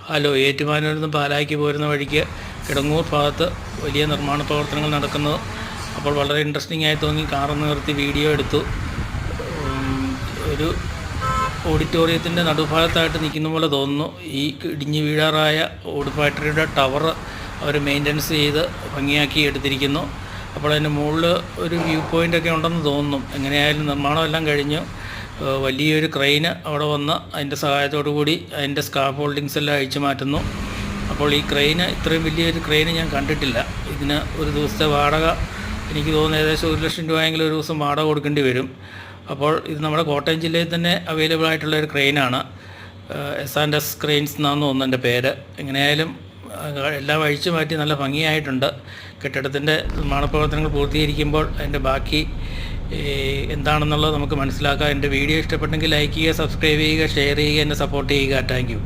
Hello, ഏറ്റുമാനൂരിൽ നിന്ന് പാലായ്ക്ക് പോരുന്ന വഴിക്ക് കിടങ്ങൂർ ഭാഗത്ത് വലിയ നിർമ്മാണ പ്രവർത്തനങ്ങൾ നടക്കുന്നത്. അപ്പോൾ വളരെ ഇൻട്രസ്റ്റിംഗ് ആയി തോന്നി. കാറൊന്ന് നിർത്തി വീഡിയോ എടുത്തു. ഒരു ഓഡിറ്റോറിയത്തിൻ്റെ നടുഭാഗത്തായിട്ട് നിൽക്കുന്ന പോലെ തോന്നുന്നു. ഈ ഇടിഞ്ഞു വീഴാറായ ഓട് ഫാക്ടറിയുടെ ടവർ അവർ മെയിൻ്റനൻസ് ചെയ്ത് ഭംഗിയാക്കി എടുത്തിരിക്കുന്നു. അപ്പോൾ അതിൻ്റെ മുകളിൽ ഒരു വ്യൂ പോയിൻ്റൊക്കെ ഉണ്ടെന്ന് തോന്നുന്നു. എങ്ങനെയായാലും നിർമ്മാണമെല്ലാം കഴിഞ്ഞു. വലിയൊരു ക്രെയിന് അവിടെ വന്ന് അതിൻ്റെ സഹായത്തോടു കൂടി അതിൻ്റെ സ്കാഫ് ഹോൾഡിങ്സ് എല്ലാം അഴിച്ചു മാറ്റുന്നു. അപ്പോൾ ഈ ക്രെയിന്, ഇത്രയും വലിയൊരു ക്രെയിന് ഞാൻ കണ്ടിട്ടില്ല. ഇതിന് ഒരു ദിവസത്തെ വാടക എനിക്ക് തോന്നുന്നു ഏകദേശം 1 ലക്ഷം രൂപയെങ്കിലും ഒരു ദിവസം വാടക കൊടുക്കേണ്ടി വരും. അപ്പോൾ ഇത് നമ്മുടെ കോട്ടയം ജില്ലയിൽ തന്നെ അവൈലബിൾ ആയിട്ടുള്ള ഒരു ക്രെയിനാണ്. S&S ക്രെയിൻസ് എന്നാണ് തോന്നുന്നു എൻ്റെ പേര്. എങ്ങനെയായാലും എല്ലാം അഴിച്ചു മാറ്റി നല്ല ഭംഗിയായിട്ടുണ്ട്. കെട്ടിടത്തിൻ്റെ നിർമ്മാണ പ്രവർത്തനങ്ങൾ പൂർത്തീകരിക്കുമ്പോൾ അതിൻ്റെ ബാക്കി എന്താണെന്നുള്ളത് നമുക്ക് മനസ്സിലാക്കാം. എൻ്റെ വീഡിയോ ഇഷ്ടപ്പെട്ടെങ്കിൽ ലൈക്ക് ചെയ്യുക, സബ്സ്ക്രൈബ് ചെയ്യുക, ഷെയർ ചെയ്യുക, എന്നെ സപ്പോർട്ട് ചെയ്യുക. Thank you.